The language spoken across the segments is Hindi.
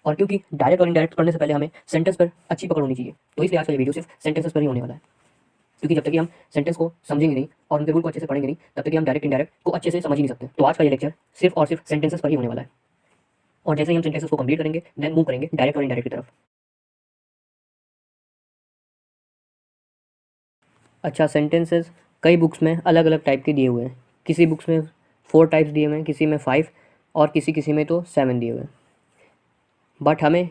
और क्योंकि डायरेक्ट और इनडायरेक्ट पढ़ने से पहले हमें सेंटेंस पर अच्छी पकड़ होनी चाहिए, तो इसलिए आज का ये वीडियो सिर्फ सेंटेंसेस पर ही होने वाला है। क्योंकि जब तक कि हम सेंटेंस को समझेंगे नहीं और उनके रूल को अच्छे से पढ़ेंगे नहीं, तब तक कि हम डायरेक्ट इनडायरेक्ट को अच्छे से समझ ही नहीं सकते। तो आज का ये लेक्चर सिर्फ और सिर्फ सेंटेंसेस पर ही होने वाला है। और जैसे ही हम सेंटेंसेस को कंप्लीट करेंगे, देन मूव करेंगे डायरेक्ट और इनडायरेक्ट की तरफ। अच्छा, सेंटेंसेस कई बुक्स में अलग अलग टाइप के दिए हुए हैं। किसी बुक्स में 4 टाइप्स दिए हुए हैं, किसी में 5 और किसी में तो 7 दिए हुए हैं। बट हमें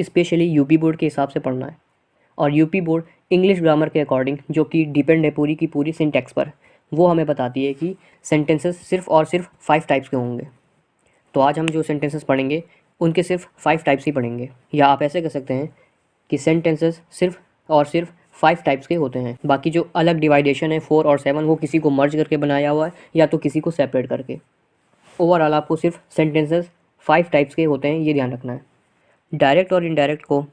स्पेशली यूपी बोर्ड के हिसाब से पढ़ना है। और यूपी बोर्ड इंग्लिश ग्रामर के अकॉर्डिंग, जो कि डिपेंड है पूरी की पूरी सिंटैक्स पर, वो हमें बताती है कि सेंटेंसेस सिर्फ और सिर्फ 5 टाइप्स के होंगे। तो आज हम जो सेंटेंसेस पढ़ेंगे उनके सिर्फ 5 टाइप्स ही पढ़ेंगे। या आप ऐसे कह सकते हैं कि सेंटेंसेस सिर्फ और सिर्फ 5 टाइप्स के होते हैं। बाकी जो अलग डिवाइडेशन है 4 और 7, वो किसी को मर्ज करके बनाया हुआ है या तो किसी को सेपरेट करके। ओवरऑल आपको सिर्फ सेंटेंसेस 5 टाइप्स के होते हैं, ये ध्यान रखना है। डायरेक्ट और इनडायरेक्ट को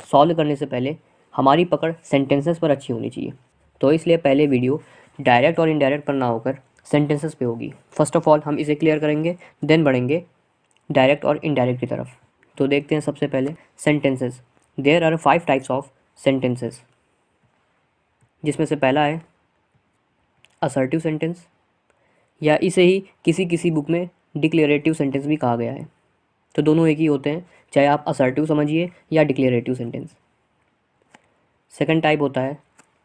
सॉल्व करने से पहले हमारी पकड़ सेंटेंसेस पर अच्छी होनी चाहिए। तो इसलिए पहले वीडियो डायरेक्ट और इनडायरेक्ट पर ना होकर सेंटेंसेस पे होगी। फर्स्ट ऑफ ऑल हम इसे क्लियर करेंगे, देन बढ़ेंगे डायरेक्ट और इनडायरेक्ट की तरफ। तो देखते हैं सबसे पहले sentences. There are 5 types of sentences, जिसमें से पहला है असर्टिव सेंटेंस, या इसे ही किसी किसी बुक में डिक्लेरेटिव सेंटेंस भी कहा गया है। तो दोनों एक ही होते हैं, चाहे आप असर्टिव समझिए या डिक्लेरेटिव सेंटेंस। सेकंड टाइप होता है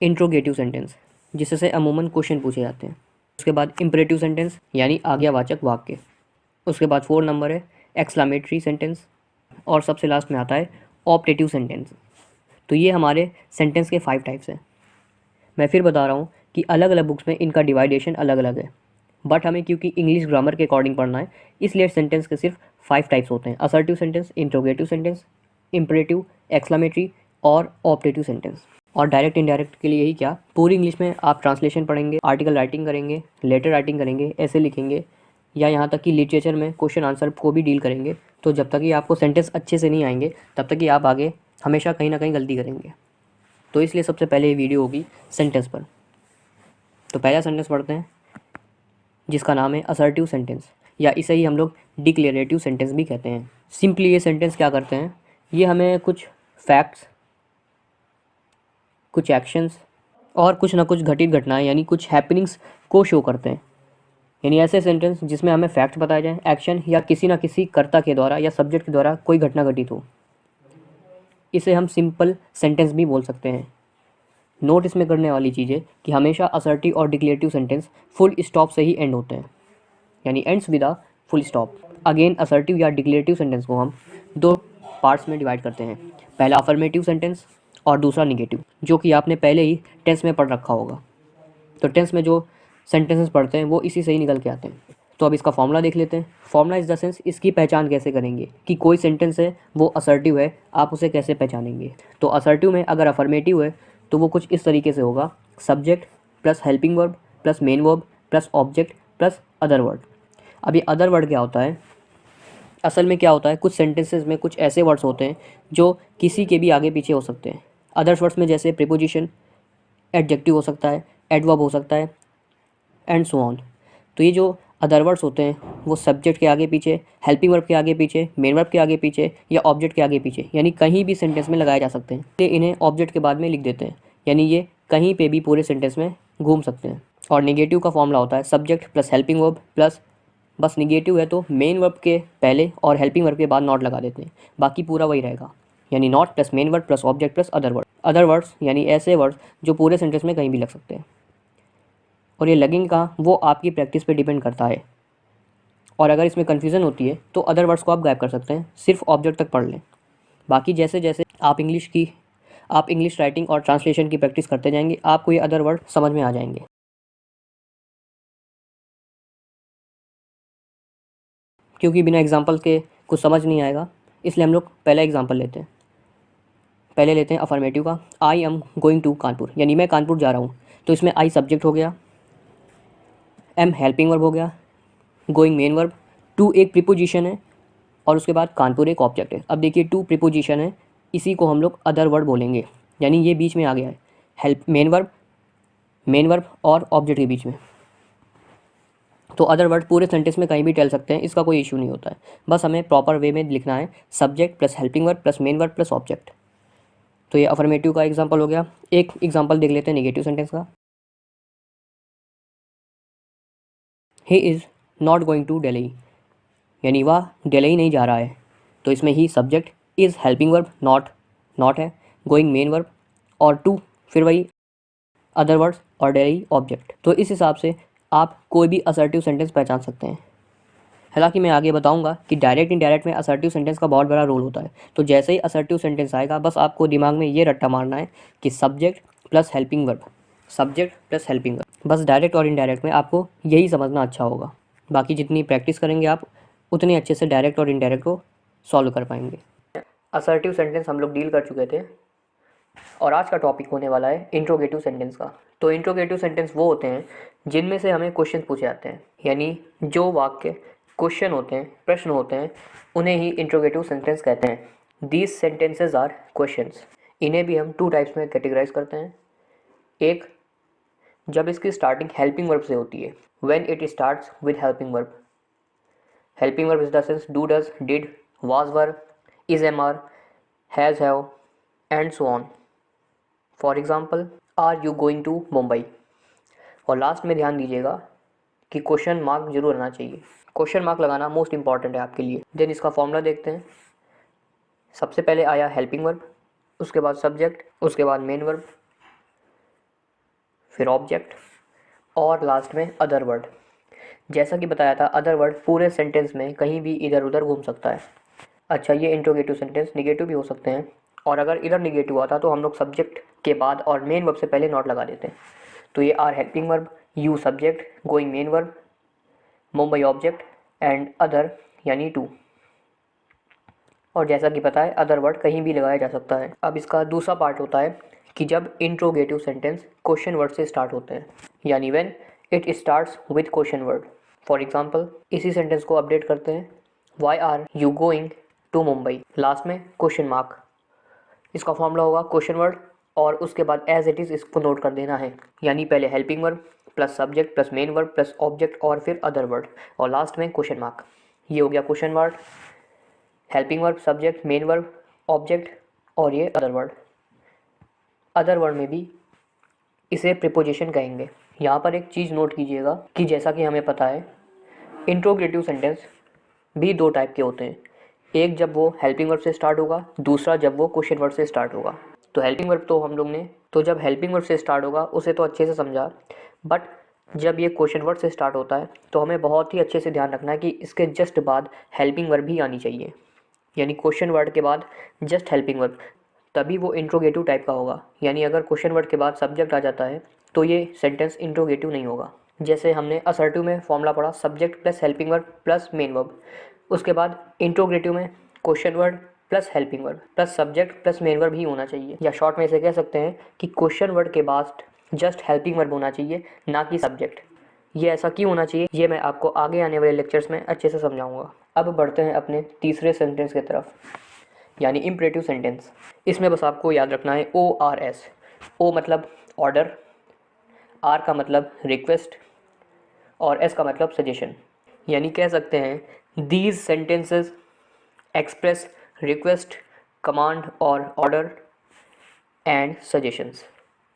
इंट्रोगेटिव सेंटेंस, जिससे अमूमन क्वेश्चन पूछे जाते हैं। उसके बाद इम्परेटिव सेंटेंस यानी आज्ञावाचक वाक्य। उसके बाद 4 नंबर है एक्सक्लामेटरी सेंटेंस। और सबसे लास्ट में आता है ऑप्टेटिव सेंटेंस। तो ये हमारे सेंटेंस के 5 टाइप्स हैं। मैं फिर बता रहा हूँ कि अलग अलग बुक्स में इनका डिवाइडेशन अलग अलग है, बट हमें क्योंकि इंग्लिश ग्रामर के अकॉर्डिंग पढ़ना है, इसलिए सेंटेंस के सिर्फ 5 टाइप्स होते हैं: assertive sentence, interrogative sentence, imperative, exclamatory और ऑप्टेटिव सेंटेंस। और डायरेक्ट इनडायरेक्ट के लिए यही क्या, पूरी इंग्लिश में आप ट्रांसलेशन पढ़ेंगे, आर्टिकल राइटिंग करेंगे, लेटर राइटिंग करेंगे, ऐसे लिखेंगे, या यहाँ तक कि लिटरेचर में क्वेश्चन आंसर को भी डील करेंगे। तो जब तक कि आपको सेंटेंस अच्छे से नहीं आएंगे, तब तक कि आप आगे हमेशा कहीं ना कहीं गलती करेंगे। तो इसलिए सबसे पहले ये वीडियो होगी सेंटेंस पर। तो पहला सेंटेंस पढ़ते हैं, जिसका नाम है असर्टिव सेंटेंस, या इसे ही हम लोग डिक्लेरेटिव सेंटेंस भी कहते हैं। सिंपली ये सेंटेंस क्या करते हैं, ये हमें कुछ फैक्ट्स, कुछ एक्शंस और कुछ ना कुछ घटित घटनाएं यानी कुछ हैपनिंग्स को शो करते हैं। यानी ऐसे सेंटेंस जिसमें हमें फैक्ट बताए जाएं, एक्शन या किसी ना किसी कर्ता के द्वारा या सब्जेक्ट के द्वारा कोई घटना घटित हो, इसे हम सिंपल सेंटेंस भी बोल सकते हैं। नोट इसमें करने वाली चीज़ है कि हमेशा असर्टिव और डिक्लेरेटिव सेंटेंस फुल स्टॉप से ही एंड होते हैं, यानी ends with a full stop. Again assertive या डिक्लेरेटिव सेंटेंस को हम 2 पार्ट्स में डिवाइड करते हैं, पहला अफर्मेटिव सेंटेंस और दूसरा निगेटिव, जो कि आपने पहले ही टेंस में पढ़ रखा होगा। तो टेंस में जो सेंटेंसेस पढ़ते हैं वो इसी से ही निकल के आते हैं। तो अब इसका फॉर्मूला देख लेते हैं। फॉर्मूला इज द सेंस, इसकी पहचान कैसे करेंगे कि कोई सेंटेंस है वो असर्टिव है, आप उसे कैसे पहचानेंगे। तो असर्टिव में अगर अफर्मेटिव है तो वो कुछ इस तरीके से होगा, subject plus helping verb plus main verb plus object plus other word. अब ये अदर वर्ड क्या होता है, असल में क्या होता है, कुछ सेंटेंसेस में कुछ ऐसे वर्ड्स होते हैं जो किसी के भी आगे पीछे हो सकते हैं। अदर्स वर्ड्स में जैसे प्रीपोजिशन, एडजेक्टिव हो सकता है, एडवर्ब हो सकता है, एंड सो ऑन। तो ये जो अदर वर्ड्स होते हैं वो सब्जेक्ट के आगे पीछे, हेल्पिंग वर्ब के आगे पीछे, मेन वर्ब के आगे पीछे या ऑब्जेक्ट के आगे पीछे, यानी कहीं भी सेंटेंस में लगाए जा सकते हैं। तो इन्हें ऑब्जेक्ट के बाद में लिख देते हैं, यानी ये कहीं पे भी पूरे सेंटेंस में घूम सकते हैं। और नेगेटिव का फॉर्मूला होता है subject plus helping verb plus, बस निगेटिव है तो मेन वर्ब के पहले और हेल्पिंग वर्ब के बाद नॉट लगा देते हैं, बाकी पूरा वही रहेगा, यानी not plus main verb plus object plus other word. Other words यानी ऐसे वर्ड्स जो पूरे सेंटेंस में कहीं भी लग सकते हैं। और ये लगेंगे कहाँ, वो आपकी प्रैक्टिस पे डिपेंड करता है। और अगर इसमें कन्फ्यूज़न होती है तो अदर वर्ड्स को आप गायब कर सकते हैं, सिर्फ ऑब्जेक्ट तक पढ़ लें। बाकी जैसे जैसे आप इंग्लिश राइटिंग और ट्रांसलेशन की प्रैक्टिस करते जाएंगे, आपको ये अदर वर्ड समझ में आ जाएंगे। क्योंकि बिना एग्जाम्पल के कुछ समझ नहीं आएगा, इसलिए हम लोग पहला एग्जाम्पल लेते हैं। पहले लेते हैं अफर्मेटिव का, I am going to Kanpur, यानी मैं कानपुर जा रहा हूँ। तो इसमें आई सब्जेक्ट हो गया, एम हेल्पिंग वर्ब हो गया, गोइंग मेन वर्ब, टू एक प्रीपोजिशन है और उसके बाद कानपुर एक ऑब्जेक्ट है। अब देखिए टू प्रीपोजिशन है, इसी को हम लोग अदर वर्ड बोलेंगे, यानी ये बीच में आ गया है, हेल्प मेन वर्ब और ऑब्जेक्ट के बीच में। तो अदर वर्ड पूरे सेंटेंस में कहीं भी टल सकते हैं, इसका कोई इशू नहीं होता है। बस हमें प्रॉपर वे में लिखना है, subject plus helping verb plus main verb plus object. तो ये अफर्मेटिव का एग्जांपल हो गया। एक एग्जांपल देख लेते हैं नेगेटिव सेंटेंस का। He is not going to Delhi, यानी वह दिल्ली नहीं जा रहा है। तो इसमें he subject, is helping verb, not है, गोइंग मेन वर्ब, और टू फिर वही अदर वर्ड्स और दिल्ली ऑब्जेक्ट। तो इस हिसाब से आप कोई भी असर्टिव सेंटेंस पहचान सकते हैं। हालांकि मैं आगे बताऊंगा कि डायरेक्ट इनडायरेक्ट में असर्टिव सेंटेंस का बहुत बड़ा रोल होता है। तो जैसे ही असर्टिव सेंटेंस आएगा, बस आपको दिमाग में ये रट्टा मारना है कि subject plus helping verb, subject plus helping verb. बस डायरेक्ट और इनडायरेक्ट में आपको यही समझना अच्छा होगा। बाकी जितनी प्रैक्टिस करेंगे आप, उतने अच्छे से डायरेक्ट और इनडायरेक्ट को सॉल्व कर पाएंगे। असर्टिव सेंटेंस हम लोग डील कर चुके थे, और आज का टॉपिक होने वाला है इंट्रोगेटिव सेंटेंस का। तो इंट्रोगेटिव सेंटेंस वो होते हैं जिनमें से हमें क्वेश्चन पूछे जाते हैं, यानी जो वाक्य क्वेश्चन होते हैं, प्रश्न होते हैं, उन्हें ही इंट्रोगेटिव सेंटेंस कहते हैं। These sentences are questions. इन्हें भी हम टू टाइप्स में कैटेगराइज करते हैं। एक, जब इसकी स्टार्टिंग हेल्पिंग वर्ब से होती है, when it starts with helping verb. Helping verb is the sense do, does, did, was, were, is, am, are, has, have and so on. For example, are you going to Mumbai. और लास्ट में ध्यान दीजिएगा कि क्वेश्चन मार्क जरूर आना चाहिए। क्वेश्चन मार्क लगाना मोस्ट इंपॉर्टेंट है आपके लिए। देन इसका फॉर्मूला देखते हैं। सबसे पहले आया हेल्पिंग वर्ब, उसके बाद सब्जेक्ट, उसके बाद मेन वर्ब, फिर ऑब्जेक्ट, और लास्ट में अदर वर्ड। जैसा कि बताया था, अदर वर्ड पूरे सेंटेंस में कहीं भी इधर उधर घूम सकता है। अच्छा, ये इंट्रोगेटिव सेंटेंस निगेटिव भी हो सकते हैं, और अगर इधर निगेटिव आता तो हम लोग सब्जेक्ट के बाद और मेन वर्ब से पहले नॉट लगा देते हैं। तो ये are helping verb, you subject, going main verb, Mumbai object and other यानी टू। और जैसा कि पता है, अदर वर्ड कहीं भी लगाया जा सकता है। अब इसका दूसरा पार्ट होता है कि जब इंट्रोगेटिव सेंटेंस क्वेश्चन वर्ड से स्टार्ट होते हैं, यानी when it starts with question word. For example, इसी सेंटेंस को अपडेट करते हैं। Why are you going to Mumbai, last में क्वेश्चन मार्क। इसका फॉर्मूला होगा क्वेश्चन वर्ड और उसके बाद एज इट इज़ इसको नोट कर देना है, यानी पहले helping verb plus subject plus main verb plus object और फिर अदर वर्ड और लास्ट में क्वेश्चन मार्क। ये हो गया question word, helping verb, subject, main verb, object और ये अदर वर्ड। अदर वर्ड में भी इसे प्रीपोजिशन कहेंगे। यहाँ पर एक चीज़ नोट कीजिएगा कि जैसा कि हमें पता है, इंट्रोगेटिव सेंटेंस भी दो टाइप के होते हैं। एक जब वो हेल्पिंग वर्ब से स्टार्ट होगा, दूसरा जब वो क्वेश्चन वर्ड से स्टार्ट होगा। तो हेल्पिंग वर्ब तो हम लोग ने, तो जब हेल्पिंग वर्ब से स्टार्ट होगा उसे तो अच्छे से समझा, बट जब ये क्वेश्चन वर्ड से स्टार्ट होता है तो हमें बहुत ही अच्छे से ध्यान रखना है कि इसके जस्ट बाद हेल्पिंग वर्ब भी आनी चाहिए, यानी क्वेश्चन वर्ड के बाद जस्ट हेल्पिंग वर्ब, तभी वो इंट्रोगेटिव टाइप का होगा। यानी अगर क्वेश्चन वर्ड के बाद सब्जेक्ट आ जाता है तो ये सेंटेंस इंट्रोगेटिव नहीं होगा। जैसे हमने असर्टिव में फॉर्मूला पढ़ा, subject plus helping verb plus main verb, उसके बाद इंट्रोगेटिव में question word plus helping verb plus subject plus main verb ही होना चाहिए, या शॉर्ट में इसे कह सकते हैं कि क्वेश्चन वर्ड के बाद जस्ट हेल्पिंग वर्ब होना चाहिए, ना कि सब्जेक्ट। ये ऐसा क्यों होना चाहिए, ये मैं आपको आगे आने वाले लेक्चर्स में अच्छे से समझाऊंगा। अब बढ़ते हैं अपने तीसरे सेंटेंस की तरफ, यानी इम्परेटिव सेंटेंस। इसमें बस आपको याद रखना है ORS। O मतलब ऑर्डर, R का मतलब रिक्वेस्ट और S का मतलब सजेशन। यानी कह सकते हैं these sentences express request, command और ऑर्डर एंड सजेशंस।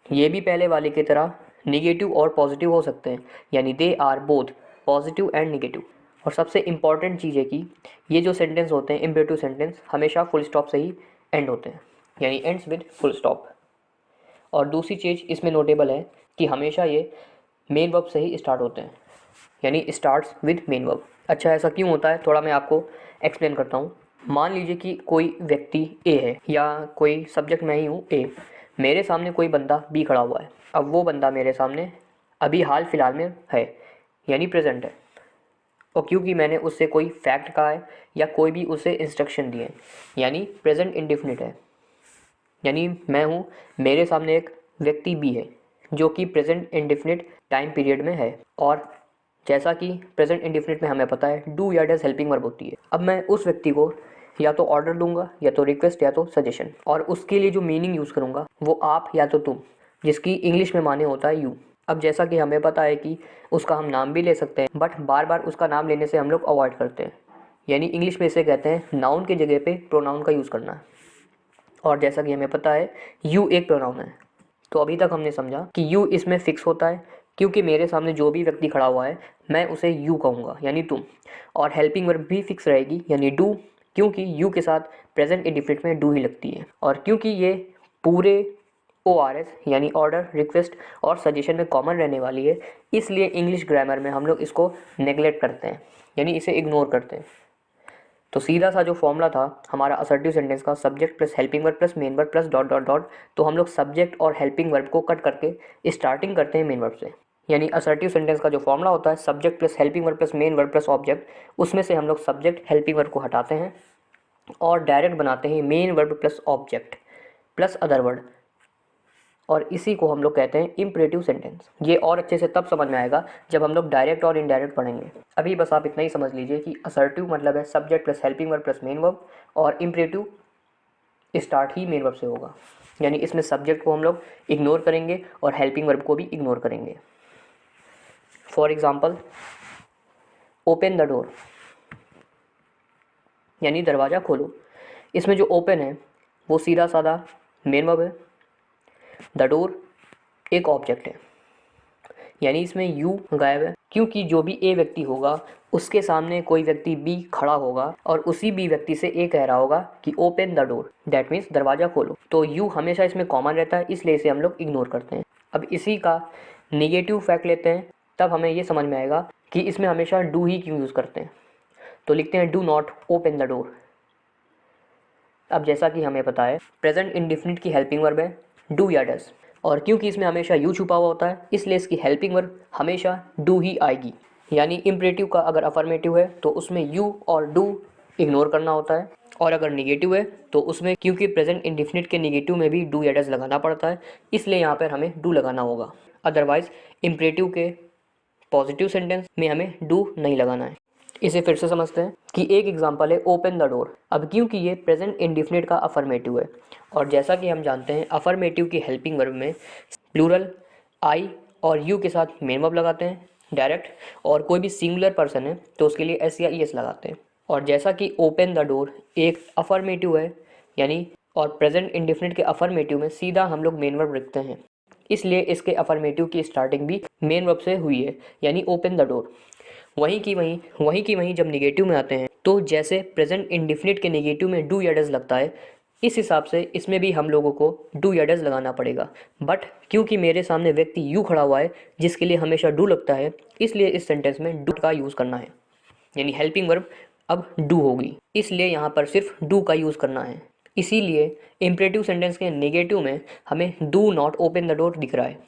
ये भी पहले वाले की तरह निगेटिव और पॉजिटिव हो सकते हैं, यानी they are both positive and negative. और सबसे इम्पॉर्टेंट चीज़ है कि ये जो सेंटेंस होते हैं इम्परेटिव सेंटेंस हमेशा फुल स्टॉप से ही एंड होते हैं, यानी एंड्स विद फुल स्टॉप। और दूसरी चीज़ इसमें नोटेबल है कि हमेशा ये मेन वर्ब से ही स्टार्ट होते हैं, यानी स्टार्ट्स विद मेन वर्ब। अच्छा, ऐसा क्यों होता है, थोड़ा मैं आपको एक्सप्लेन करता हूँ। मान लीजिए कि कोई व्यक्ति ए है, या कोई सब्जेक्ट मैं ही हूँ ए, मेरे सामने कोई बंदा बी खड़ा हुआ है। अब वो बंदा मेरे सामने अभी हाल फिलहाल में है, यानी प्रेजेंट है, और क्योंकि मैंने उससे कोई फैक्ट कहा है या कोई भी उसे इंस्ट्रक्शन दिए, यानी प्रेजेंट इंडिफिनिट है। यानी मैं हूँ, मेरे सामने एक व्यक्ति बी है जो कि प्रेजेंट इंडिफिनिट टाइम पीरियड में है, और जैसा कि प्रेजेंट इंडिफिनिट में हमें पता है डू या डज हेल्पिंग वर्ब होती है। अब मैं उस व्यक्ति को या तो ऑर्डर दूंगा, या तो रिक्वेस्ट, या तो सजेशन, और उसके लिए जो मीनिंग यूज़ करूँगा वो आप या तो तुम, जिसकी इंग्लिश में माने होता है यू। अब जैसा कि हमें पता है कि उसका हम नाम भी ले सकते हैं, बट बार बार उसका नाम लेने से हम लोग अवॉइड करते हैं, यानी इंग्लिश में इसे कहते हैं नाउन की जगह पे प्रोनाउन का यूज़ करना। और जैसा कि हमें पता है यू एक प्रोनाउन है। तो अभी तक हमने समझा कि यू इसमें फिक्स होता है, क्योंकि मेरे सामने जो भी व्यक्ति खड़ा हुआ है मैं उसे यू कहूँगा, यानी तुम। और हेल्पिंग वर्ब भी फिक्स रहेगी, यानी डू, क्योंकि यू के साथ प्रेजेंट इंडिफिनिट में डू ही लगती है। और क्योंकि ये पूरे ORS यानी ऑर्डर, रिक्वेस्ट और सजेशन में कॉमन रहने वाली है, इसलिए इंग्लिश ग्रामर में हम लोग इसको नेगलेक्ट करते हैं, यानी इसे इग्नोर करते हैं। तो सीधा सा जो फॉर्मूला था हमारा असर्टिव सेंटेंस का, subject plus helping verb plus main verb plus dot dot dot, तो हम लोग सब्जेक्ट और हेल्पिंग वर्ब को कट करके स्टार्टिंग करते हैं मेन वर्ब से। यानी असर्टिव सेंटेंस का जो फॉर्मूला होता है subject plus helping verb plus main verb plus object, उसमें से हम लोग सब्जेक्ट हेल्पिंग वर्ब को हटाते हैं और डायरेक्ट बनाते हैं main verb plus object plus other word, और इसी को हम लोग कहते हैं इम्परेटिव सेंटेंस। ये और अच्छे से तब समझ में आएगा जब हम लोग डायरेक्ट और इनडायरेक्ट पढ़ेंगे। अभी बस आप इतना ही समझ लीजिए कि असर्टिव मतलब है subject plus helping verb plus main verb, और इम्परेटिव स्टार्ट ही मेन वर्ब से होगा, यानी इसमें सब्जेक्ट को हम लोग इग्नोर करेंगे और हेल्पिंग वर्ब को भी इग्नोर करेंगे। For example, open the door, यानी दरवाज़ा खोलो। इसमें जो ओपन है वो सीधा साधा मेन वर्ब है, द डोर एक ऑब्जेक्ट है, यानी इसमें यू गायब है, क्योंकि जो भी ए व्यक्ति होगा उसके सामने कोई व्यक्ति बी खड़ा होगा और उसी बी व्यक्ति से ए कह रहा होगा कि open the door, that means दरवाज़ा खोलो। तो यू हमेशा इसमें कॉमन रहता है, इसलिए इसे हम लोग इग्नोर करते हैं। अब इसी का नेगेटिव फैक्ट लेते हैं, तब हमें ये समझ में आएगा कि इसमें हमेशा डू ही क्यों यूज़ करते हैं। तो लिखते हैं do not open the door. अब जैसा कि हमें पता है प्रेजेंट इंडिफिनिट की हेल्पिंग वर्ब है डू या डज, और क्योंकि इसमें हमेशा यू छुपा हुआ होता है इसलिए इसकी हेल्पिंग वर्ब हमेशा डू ही आएगी। यानी इम्परेटिव का अगर अफर्मेटिव है तो उसमें यू और डू इग्नोर करना होता है, और अगर निगेटिव है तो उसमें क्योंकि प्रेजेंट इंडिफिनिट के निगेटिव में भी डू या डज लगाना पड़ता है, इसलिए यहाँ पर हमें डू लगाना होगा। अदरवाइज इम्परेटिव के पॉजिटिव सेंटेंस में हमें डू नहीं लगाना है। इसे फिर से समझते हैं कि एक एग्जांपल है ओपन द डोर। अब क्योंकि ये प्रेजेंट इंडिफिनिट का अफर्मेटिव है, और जैसा कि हम जानते हैं अफर्मेटिव की हेल्पिंग वर्ब में प्लूरल आई और यू के साथ मेन वर्ब लगाते हैं डायरेक्ट, और कोई भी सिंगुलर पर्सन है तो उसके लिए एस या ई एस लगाते हैं। और जैसा कि ओपन द डोर एक अफर्मेटिव है, यानी और प्रेजेंट इंडिफिनिट के अफर्मेटिव में सीधा हम लोग मेन वर्ब लिखते हैं, इसलिए इसके अफर्मेटिव की स्टार्टिंग भी मेन वर्ब से हुई है, यानी ओपन द डोर। वहीं की वहीं जब निगेटिव में आते हैं तो जैसे प्रेजेंट इंडिफिनिट के निगेटिव में डू या डज लगता है, इस हिसाब से इसमें भी हम लोगों को डू या डज लगाना पड़ेगा। बट क्योंकि मेरे सामने व्यक्ति यू खड़ा हुआ है जिसके लिए हमेशा डू लगता है, इसलिए इस सेंटेंस में डू का यूज़ करना है, यानी हेल्पिंग वर्ब अब डू होगी, इसलिए यहाँ पर सिर्फ डू का यूज़ करना है। इसीलिए इम्परेटिव सेंटेंस के नेगेटिव में हमें do not open the door दिख रहा है।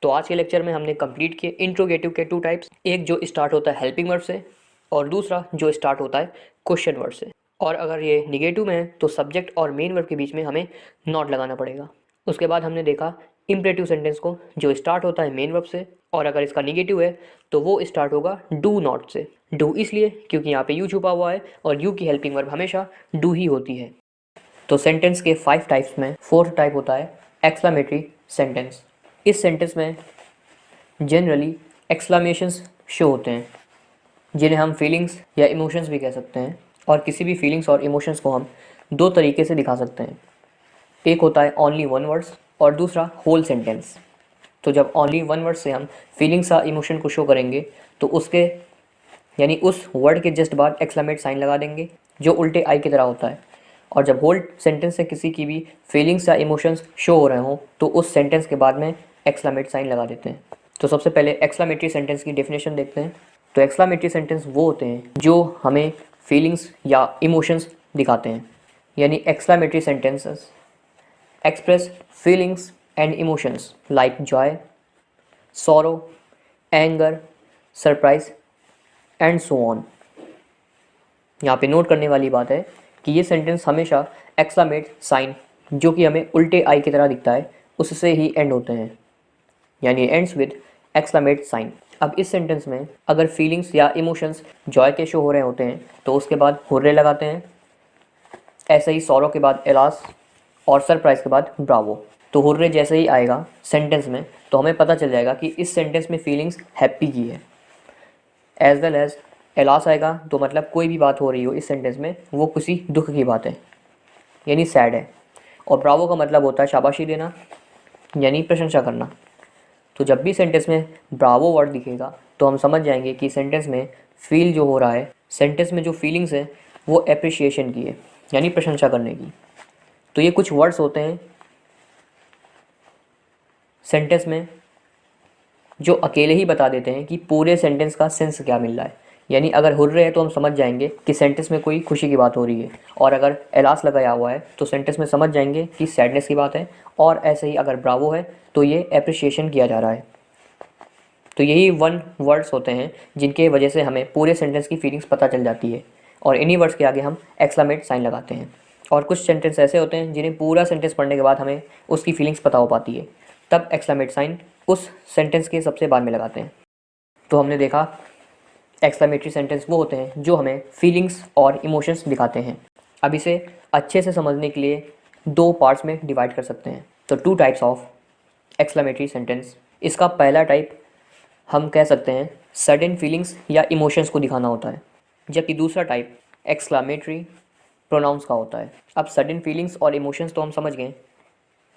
तो आज के लेक्चर में हमने कंप्लीट किए इंट्रोगेटिव के 2 टाइप्स, एक जो स्टार्ट होता है हेल्पिंग वर्ब से और दूसरा जो स्टार्ट होता है क्वेश्चन वर्ड से। और अगर ये निगेटिव में है तो सब्जेक्ट और मेन वर्ब के बीच में हमें नॉट लगाना पड़ेगा। उसके बाद हमने देखा इम्परेटिव सेंटेंस को जो स्टार्ट होता है मेन वर्ब से, और अगर इसका निगेटिव है तो वो स्टार्ट होगा डू नॉट से। डू इसलिए क्योंकि यहाँ पे यू छुपा हुआ है और यू की हेल्पिंग वर्ब हमेशा डू ही होती है। तो सेंटेंस के 5 टाइप्स में 4th टाइप होता है एक्सक्लेमेटरी सेंटेंस। इस सेंटेंस में जनरली एक्सक्लेमेशंस शो होते हैं, जिन्हें हम फीलिंग्स या इमोशंस भी कह सकते हैं, और किसी भी फीलिंग्स और इमोशंस को हम 2 तरीके से दिखा सकते हैं। एक होता है ओनली वन वर्ड्स और दूसरा होल सेंटेंस। तो जब ओनली वन वर्ड से हम फीलिंग्स या इमोशन को शो करेंगे तो उसके यानी उस वर्ड के जस्ट बाद एक्सक्लेमेट साइन लगा देंगे जो उल्टे आई की तरह होता है, और जब होल सेंटेंस से किसी की भी फीलिंग्स या इमोशंस शो हो रहे हों तो उस सेंटेंस के बाद में एक्सक्लेमेट साइन लगा देते हैं। तो सबसे पहले एक्सक्लेमेटरी सेंटेंस की डेफिनेशन देखते हैं। तो एक्सक्लेमेटरी सेंटेंस वो होते हैं जो हमें फीलिंग्स या इमोशंस दिखाते हैं, यानी exclamatory sentences express feelings and emotions like Joy, sorrow, anger, surprise and so on. यहाँ पे नोट करने वाली बात है कि ये सेंटेंस हमेशा एक्सक्लेमेट साइन जो कि हमें उल्टे आई की तरह दिखता है उससे ही एंड होते हैं, यानी एंड्स विद एक्सक्लेमेट साइन। अब इस सेंटेंस में अगर फीलिंग्स या इमोशंस जॉय के शो हो रहे होते हैं तो उसके बाद हुर्रे लगाते हैं, ऐसे ही सॉरो के बाद एलास और सरप्राइज के बाद ब्रावो। तो हुर्रे जैसे ही आएगा सेंटेंस में तो हमें पता चल जाएगा कि इस सेंटेंस में फीलिंग्स हैप्पी की है। एज वेल एज एलास आएगा तो मतलब कोई भी बात हो रही हो इस सेंटेंस में वो किसी दुख की बात है, यानी सैड है। और ब्रावो का मतलब होता है शाबाशी देना, यानी प्रशंसा करना। तो जब भी सेंटेंस में ब्रावो वर्ड दिखेगा तो हम समझ जाएंगे कि सेंटेंस में फील जो हो रहा है, सेंटेंस में जो फीलिंग्स है वो एप्रिशिएशन की है, यानी प्रशंसा करने की। तो ये कुछ वर्ड्स होते हैं सेंटेंस में जो अकेले ही बता देते हैं कि पूरे सेंटेंस का सेंस क्या मिल रहा है। यानी अगर हुर्रे है तो हम समझ जाएंगे कि सेंटेंस में कोई खुशी की बात हो रही है, और अगर एलास लगाया हुआ है तो सेंटेंस में समझ जाएंगे कि सैडनेस की बात है, और ऐसे ही अगर ब्रावो है तो ये एप्रिशिएशन किया जा रहा है। तो यही वन वर्ड्स होते हैं जिनके वजह से हमें पूरे सेंटेंस की फीलिंग्स पता चल जाती है, और इन्हीं वर्ड्स के आगे हम एक्सक्लेमेट साइन लगाते हैं। और कुछ सेंटेंस ऐसे होते हैं जिन्हें पूरा सेंटेंस पढ़ने के बाद हमें उसकी फीलिंग्स पता हो पाती है, तब एक्सक्लेमेट साइन उस सेंटेंस के सबसे बाद में लगाते हैं। तो हमने देखा एक्सक्लेमेटरी सेंटेंस वो होते हैं जो हमें फीलिंग्स और इमोशंस दिखाते हैं। अब इसे अच्छे से समझने के लिए दो पार्ट्स में डिवाइड कर सकते हैं। तो two types of exclamatory sentence. इसका पहला टाइप हम कह सकते हैं सडन फीलिंग्स या इमोशंस को दिखाना होता है, जबकि दूसरा टाइप एक्सक्लेमेटरी प्रोनाउंस का होता है। अब सडन फीलिंग्स और इमोशंस तो हम समझ गए,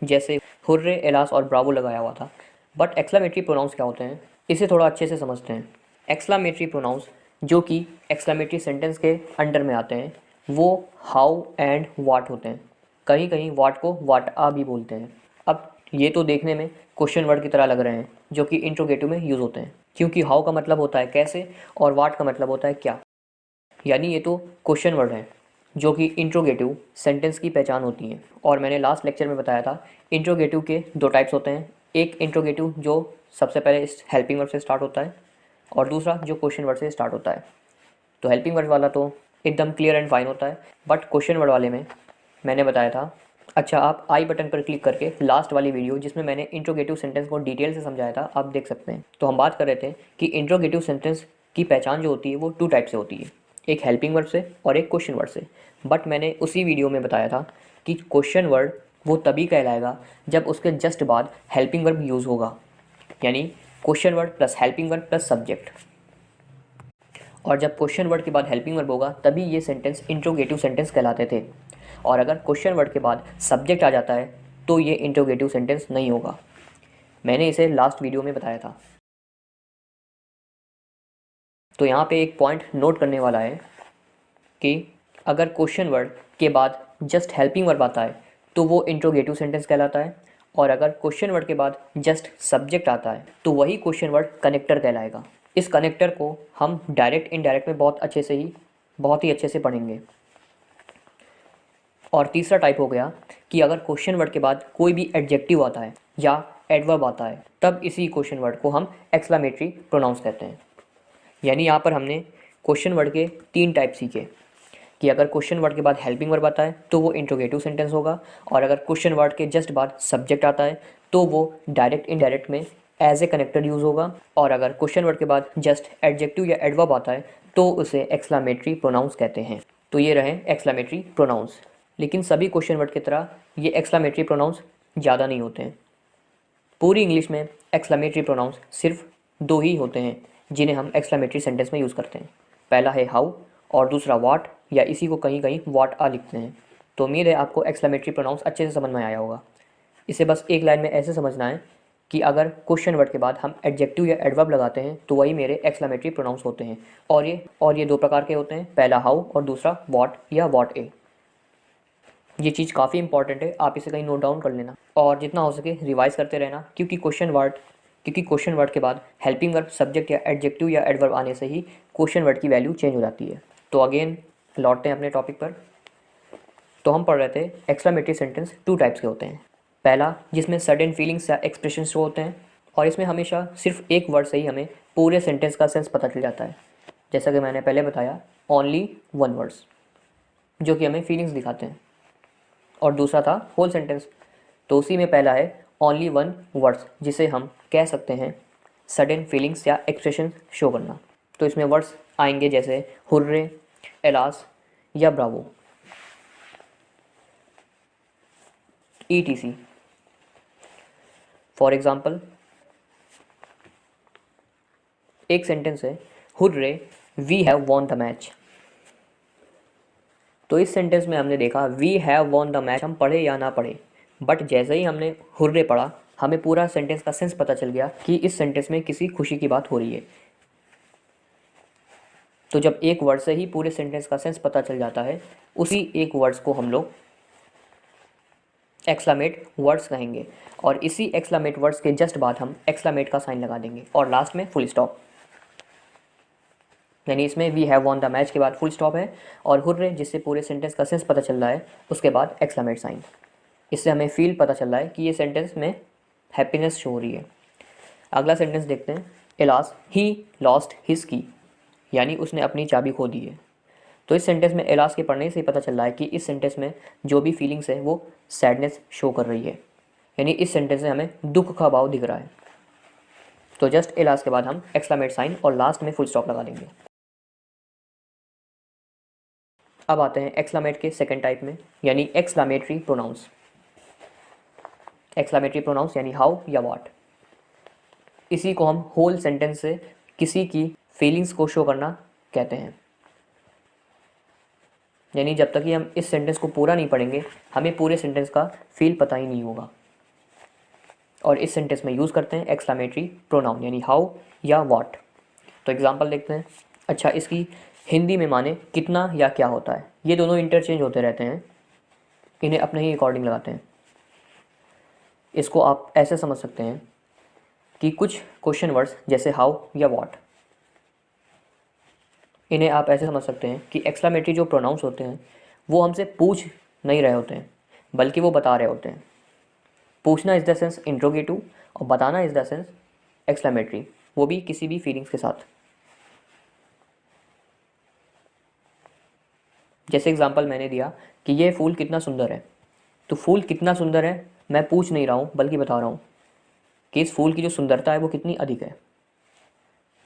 जैसे हुर्रे, एलास और ब्रावो लगाया हुआ था। बट एक्सक्लेमेटरी प्रोनाउंस क्या होते हैं, इसे थोड़ा अच्छे से समझते हैं। एक्सक्लेमेटरी प्रोनाउंस जो कि एक्सक्लेमेटरी सेंटेंस के अंडर में आते हैं वो हाउ एंड वाट होते हैं। कहीं कहीं वाट को वाट आ भी बोलते हैं। अब ये तो देखने में क्वेश्चन वर्ड की तरह लग रहे हैं जो कि इंट्रोगेटिव में यूज़ होते हैं, क्योंकि हाउ का मतलब होता है कैसे और वाट का मतलब होता है क्या। यानी ये तो क्वेश्चन वर्ड हैं जो कि इंट्रोगेटिव सेंटेंस की पहचान होती हैं। और मैंने लास्ट लेक्चर में बताया था इंट्रोगेटिव के दो टाइप्स होते हैं। एक इंट्रोगेटिव जो सबसे पहले इस हेल्पिंग वर्ब से स्टार्ट होता है, और दूसरा जो क्वेश्चन वर्ड से स्टार्ट होता है। तो हेल्पिंग वर्ड वाला तो एकदम क्लियर एंड फाइन होता है, बट क्वेश्चन वर्ड वाले में मैंने बताया था। अच्छा, आप आई बटन पर क्लिक करके लास्ट वाली वीडियो जिसमें मैंने इंट्रोगेटिव सेंटेंस को डिटेल से समझाया था आप देख सकते हैं। तो हम बात कर रहे थे कि इंट्रोगेटिव सेंटेंस की पहचान जो होती है वो टू टाइप से होती है, एक हेल्पिंग वर्ड से और एक क्वेश्चन वर्ड से। बट मैंने उसी वीडियो में बताया था कि क्वेश्चन वर्ड वो तभी कहलाएगा जब उसके जस्ट बाद हेल्पिंग वर्ब यूज़ होगा, यानी question word plus helping verb plus subject. और जब क्वेश्चन वर्ड के बाद हेल्पिंग वर्ब होगा तभी ये सेंटेंस इंट्रोगेटिव सेंटेंस कहलाते थे। और अगर क्वेश्चन वर्ड के बाद सब्जेक्ट आ जाता है तो ये इंट्रोगेटिव सेंटेंस नहीं होगा। मैंने इसे लास्ट वीडियो में बताया था। तो यहाँ पे एक पॉइंट नोट करने वाला है कि अगर क्वेश्चन वर्ड के बाद जस्ट हेल्पिंग वर्ब आता है तो वो इंट्रोगेटिव सेंटेंस कहलाता है, और अगर क्वेश्चन वर्ड के बाद जस्ट सब्जेक्ट आता है तो वही क्वेश्चन वर्ड कनेक्टर कहलाएगा। इस कनेक्टर को हम डायरेक्ट इनडायरेक्ट में बहुत ही अच्छे से पढ़ेंगे। और तीसरा टाइप हो गया कि अगर क्वेश्चन वर्ड के बाद कोई भी एडजेक्टिव आता है या एडवर्ब आता है तब इसी क्वेश्चन वर्ड को हम एक्सक्लेमेटरी प्रोनाउंस कहते हैं। यानी यहाँ पर हमने क्वेश्चन वर्ड के तीन टाइप सीखे कि अगर क्वेश्चन वर्ड के बाद हेल्पिंग वर्ब आता है तो वो इंट्रोगेटिव सेंटेंस होगा, और अगर क्वेश्चन वर्ड के जस्ट बाद सब्जेक्ट आता है तो वो डायरेक्ट इनडायरेक्ट में एज ए कनेक्टर यूज़ होगा, और अगर क्वेश्चन वर्ड के बाद जस्ट एडजेक्टिव या एडवर्ब आता है तो उसे एक्सक्लेमेटरी प्रोनाउंस कहते हैं। तो ये रहे एक्सक्लेमेटरी प्रोनाउंस। लेकिन सभी क्वेश्चन वर्ड की तरह ये एक्सक्लेमेटरी प्रोनाउंस ज़्यादा नहीं होते हैं। पूरी इंग्लिश में एक्सक्लेमेटरी प्रोनाउंस सिर्फ दो ही होते हैं जिन्हें हम एक्सक्लेमेटरी सेंटेंस में यूज़ करते हैं। पहला है हाउ और दूसरा व्हाट, या इसी को कहीं कहीं व्हाट आ लिखते हैं। तो उम्मीद है आपको एक्सक्लेमेटरी प्रोनाउंस अच्छे से समझ में आया होगा। इसे बस एक लाइन में ऐसे समझना है कि अगर क्वेश्चन वर्ड के बाद हम एडजेक्टिव या एडवर्ब लगाते हैं तो वही मेरे एक्सक्लेमेटरी प्रोनाउंस होते हैं। और ये दो प्रकार के होते हैं, पहला हाउ और दूसरा व्हाट या व्हाट ए। ये चीज़ काफ़ी इंपॉर्टेंट है, आप इसे कहीं नोट डाउन कर लेना और जितना हो सके रिवाइज करते रहना, क्योंकि क्वेश्चन वर्ड के बाद हेल्पिंग वर्ब, सब्जेक्ट या एडजेक्टिव या एडवर्ब आने से ही क्वेश्चन वर्ड की वैल्यू चेंज हो जाती है। तो अगेन लौटते हैं अपने टॉपिक पर। तो हम पढ़ रहे थे एक्सक्लेमेटरी सेंटेंस टू टाइप्स के होते हैं। पहला जिसमें सडन फीलिंग्स या एक्सप्रेशन शो होते हैं, और इसमें हमेशा सिर्फ एक वर्ड से ही हमें पूरे सेंटेंस का सेंस पता चल जाता है, जैसा कि मैंने पहले बताया ओनली वन वर्ड्स जो कि हमें फीलिंग्स दिखाते हैं। और दूसरा था होल सेंटेंस, तो उसी में पहला है ओनली वन वर्ड्स जिसे हम कह सकते हैं सडन फीलिंग्स या एक्सप्रेशन शो करना। तो इसमें वर्ड्स आएंगे जैसे हुर्रे, एलास या ब्रावो, ETC। फॉर एग्ज़ाम्पल एक सेंटेंस है, hurray we have won the match. तो इस सेंटेंस में हमने देखा we have won the match, हम पढ़े या ना पढ़े, बट जैसे ही हमने हुर्रे पढ़ा हमें पूरा सेंटेंस का सेंस पता चल गया कि इस सेंटेंस में किसी खुशी की बात हो रही है। तो जब एक वर्ड से ही पूरे सेंटेंस का सेंस पता चल जाता है, उसी एक वर्ड्स को हम लोग एक्सक्लामेट वर्ड्स कहेंगे, और इसी एक्सक्लामेट वर्ड्स के जस्ट बाद हम एक्सक्लामेट का साइन लगा देंगे और लास्ट में फुल स्टॉप। यानी इसमें we have won the match के बाद फुल स्टॉप है, और हुर्रे जिससे पूरे सेंटेंस का सेंस पता चल रहा है उसके बाद एक्सक्लामेट साइन। इससे हमें फील पता चल रहा है कि ये सेंटेंस में हैप्पीनेस शो हो रही है। अगला सेंटेंस देखते हैं, एलास ही लॉस्ट हिज की, यानी उसने अपनी चाबी खो दी है। तो इस सेंटेंस में एलास के पढ़ने से ही पता चल रहा है कि इस सेंटेंस में जो भी फीलिंग्स है वो सैडनेस शो कर रही है, यानी इस सेंटेंस में हमें दुख का भाव दिख रहा है। तो जस्ट एलास के बाद हम एक्सक्लामेट साइन और लास्ट में फुल स्टॉप लगा देंगे। अब आते हैं एक्सक्लामेट के सेकंड टाइप में, यानी एक्सक्लामेटरी प्रोनाउंस। एक्सक्लामेटरी प्रोनाउंस यानी हाउ या व्हाट। इसी को हम होल सेंटेंस से किसी की फीलिंग्स को शो करना कहते हैं। यानी जब तक कि हम इस सेंटेंस को पूरा नहीं पढ़ेंगे हमें पूरे सेंटेंस का फील पता ही नहीं होगा, और इस सेंटेंस में यूज़ करते हैं एक्सक्लामेटरी प्रोनाउन यानी हाउ या व्हाट। तो एग्जांपल देखते हैं। अच्छा, इसकी हिंदी में माने कितना या क्या होता है, ये दोनों इंटरचेंज होते रहते हैं, इन्हें अपने ही अकॉर्डिंग लगाते हैं। इसको आप ऐसे समझ सकते हैं कि कुछ क्वेश्चन वर्ड्स जैसे हाउ या व्हाट, इन्हें आप ऐसे समझ सकते हैं कि एक्सक्लामेटरी जो प्रोनाउंस होते हैं वो हमसे पूछ नहीं रहे होते हैं, बल्कि वो बता रहे होते हैं। पूछना इज़ द सेंस इंट्रोगेटिव और बताना इज़ द सेंस एक्सक्लामेटरी, वो भी किसी भी फीलिंग्स के साथ। जैसे एग्जांपल मैंने दिया कि ये फूल कितना सुंदर है, तो फूल कितना सुंदर है मैं पूछ नहीं रहा हूँ बल्कि बता रहा हूँ कि इस फूल की जो सुंदरता है वो कितनी अधिक है।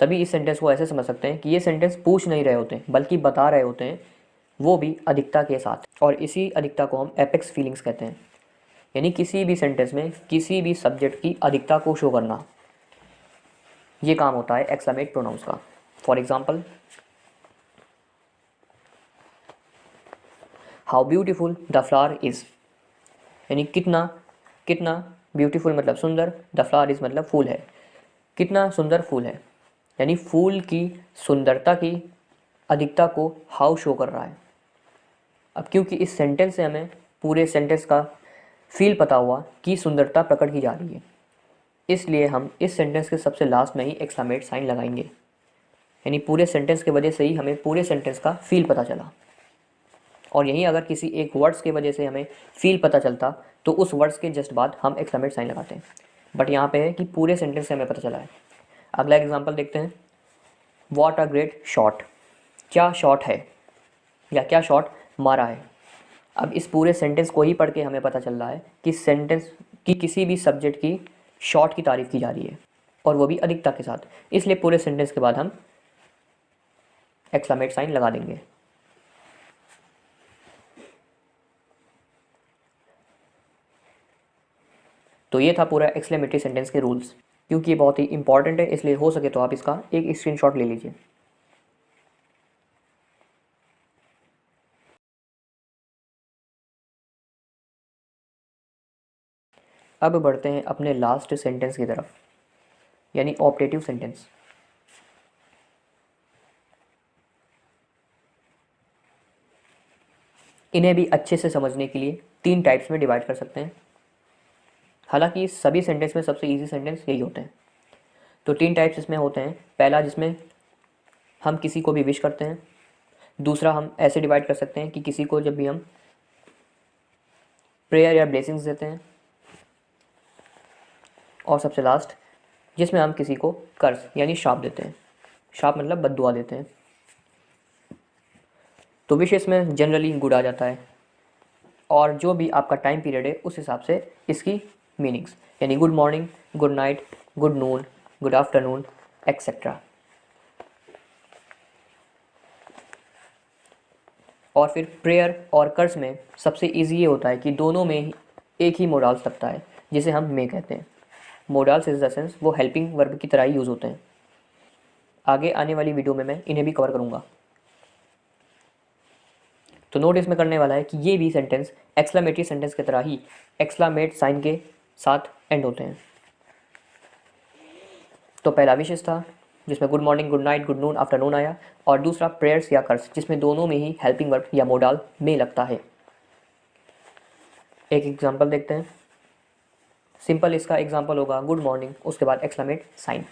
तभी इस सेंटेंस को ऐसे समझ सकते हैं कि ये सेंटेंस पूछ नहीं रहे होते हैं बल्कि बता रहे होते हैं, वो भी अधिकता के साथ, और इसी अधिकता को हम एपेक्स फीलिंग्स कहते हैं। यानी किसी भी सेंटेंस में किसी भी सब्जेक्ट की अधिकता को शो करना, ये काम होता है एक्सक्लामेट प्रोनाउंस का। For example, how beautiful the flower is, यानी कितना कितना ब्यूटीफुल मतलब सुंदर, द फ्लावर इज़ मतलब फूल है, कितना सुंदर फूल है, यानी फूल की सुंदरता की अधिकता को हाउ शो कर रहा है। अब क्योंकि इस सेंटेंस से हमें पूरे सेंटेंस का फील पता हुआ कि सुंदरता प्रकट की जा रही है, इसलिए हम इस सेंटेंस के सबसे लास्ट में ही एक्सक्लामेट साइन लगाएंगे। यानी पूरे सेंटेंस की वजह से ही हमें पूरे सेंटेंस का फील पता चला, और यहीं अगर किसी एक वर्ड्स की वजह से हमें फील पता चलता तो उस वर्ड्स के जस्ट बाद हम एक्सक्लामेट साइन लगाते हैं, बट यहाँ पे है कि पूरे सेंटेंस से हमें पता चला है। अगला एग्जांपल देखते हैं, व्हाट अ ग्रेट शॉट, क्या शॉट है या क्या शॉट मारा है। अब इस पूरे सेंटेंस को ही पढ़ के हमें पता चल रहा है कि सेंटेंस की किसी भी सब्जेक्ट की शॉट की तारीफ़ की जा रही है, और वो भी अधिकता के साथ, इसलिए पूरे सेंटेंस के बाद हम एक्सक्लामेट साइन लगा देंगे। तो ये था पूरा एक्सक्लेमेटरी सेंटेंस के रूल्स। क्योंकि ये बहुत ही इंपॉर्टेंट है इसलिए हो सके तो आप इसका एक स्क्रीनशॉट ले लीजिए। अब बढ़ते हैं अपने लास्ट सेंटेंस की तरफ, यानी ऑप्टेटिव सेंटेंस। इन्हें भी अच्छे से समझने के लिए 3 टाइप्स में डिवाइड कर सकते हैं। हालांकि सभी सेंटेंस में सबसे इजी सेंटेंस यही होते हैं। तो 3 टाइप्स इसमें होते हैं। पहला जिसमें हम किसी को भी विश करते हैं, दूसरा हम ऐसे डिवाइड कर सकते हैं कि किसी को जब भी हम प्रेयर या ब्लेसिंग्स देते हैं, और सबसे लास्ट जिसमें हम किसी को कर्ज यानी श्राप देते हैं। श्राप मतलब बद्दुआ देते हैं। तो विशेष में जनरली गुड आ जाता है, और जो भी आपका टाइम पीरियड है उस हिसाब से इसकी मीनिंग्स, यानी good morning, good night, good noon, good afternoon etcetera. और फिर प्रेयर और कर्ज में सबसे इजी ये होता है कि दोनों में ही एक ही मोरल्स लगता है, जिसे हम मे कहते हैं। मोडाल्स इज द सेंस वो हेल्पिंग वर्ब की तरह ही यूज़ होते हैं। आगे आने वाली वीडियो में मैं इन्हें भी कवर करूँगा। तो नोट इसमें करने वाला है कि ये भी सेंटेंस एक्सक्लेमेटरी सेंटेंस की तरह ही एक्सक्लामेट साइन के साथ एंड होते हैं। तो पहला विशेष था जिसमें good morning, good night, good noon, afternoon आया, और दूसरा प्रेयर्स या कर्स जिसमें दोनों में ही हेल्पिंग वर्ब या मोडाल में लगता है। एक एग्जांपल देखते हैं। सिंपल इसका एग्जांपल होगा गुड मॉर्निंग, उसके बाद एक्सक्लेमेट साइन।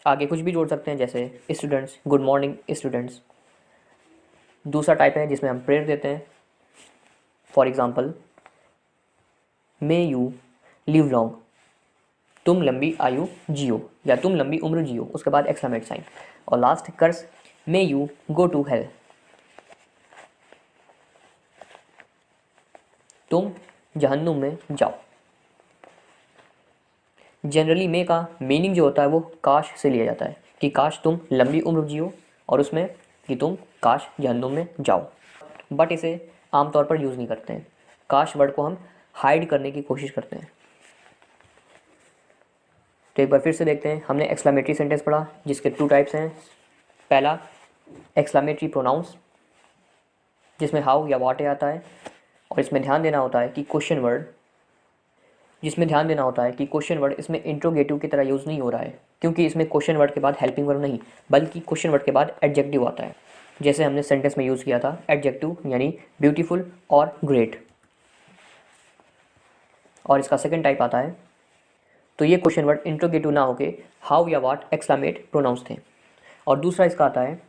आगे कुछ भी जोड़ सकते हैं जैसे स्टूडेंट्स, गुड मॉर्निंग स्टूडेंट्स। दूसरा टाइप है जिसमें हम प्रेयर देते हैं, for example may you live long, तुम लंबी आयु जियो या तुम लंबी उम्र जियो, उसके बाद एक्सक्लेमेट साइन। और last curse, may you go to hell, तुम जहन्नुम में जाओ। जनरली मे का मीनिंग जो होता है वो काश से लिया जाता है कि काश तुम लंबी उम्र जियो, और उसमें कि तुम काश जहन्नुम में जाओ। बट इसे आमतौर पर यूज़ नहीं करते हैं। काश वर्ड को हम हाइड करने की कोशिश करते हैं। तो एक बार फिर से देखते हैं। हमने एक्सक्लेमेटरी सेंटेंस पढ़ा जिसके 2 टाइप्स हैं। पहला एक्सक्लेमेटरी प्रोनाउंस जिसमें हाउ या व्हाट आता है, और इसमें ध्यान देना होता है कि क्वेश्चन वर्ड इसमें इंट्रोगेटिव की तरह यूज़ नहीं हो रहा है, क्योंकि इसमें क्वेश्चन वर्ड के बाद हेल्पिंग वर्ब नहीं बल्कि क्वेश्चन वर्ड के बाद एडजेक्टिव आता है, जैसे हमने सेंटेंस में यूज़ किया था एडजेक्टिव यानी ब्यूटीफुल और ग्रेट। और इसका सेकंड टाइप आता है, तो ये क्वेश्चन वर्ड इंट्रोगेटिव ना होके हाउ या व्हाट एक्सक्लेमेट प्रोनाउंस थे। और दूसरा इसका आता है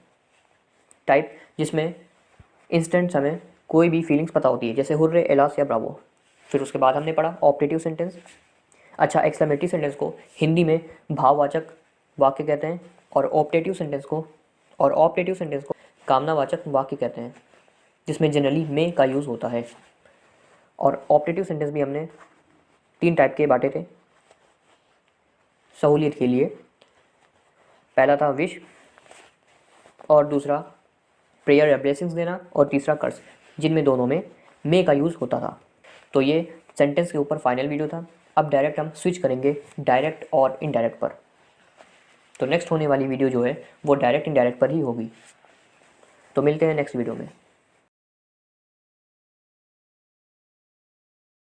टाइप जिसमें इंस्टेंट हमें कोई भी फीलिंग्स पता होती है, जैसे हुर्रे, एलास या ब्रावो। फिर उसके बाद हमने पढ़ा ऑप्टेटिव सेंटेंस। अच्छा, एक्सक्लेमेटरी सेंटेंस को हिंदी में भाववाचक वाक्य कहते हैं, और ऑप्टेटिव सेंटेंस को कामनावाचक वाक्य कहते हैं, जिसमें जनरली में का यूज़ होता है। और ऑप्टेटिव सेंटेंस भी हमने 3 टाइप के बांटे थे सहूलियत के लिए। पहला था विश, और दूसरा प्रेयर या ब्लेसिंग्स देना, और तीसरा कर्स, जिनमें दोनों में मे का यूज़ होता था। तो ये सेंटेंस के ऊपर फाइनल वीडियो था। अब डायरेक्ट हम स्विच करेंगे डायरेक्ट और इनडायरेक्ट पर। तो नेक्स्ट होने वाली वीडियो जो है वो डायरेक्ट इनडायरेक्ट पर ही होगी। तो मिलते हैं नेक्स्ट वीडियो में।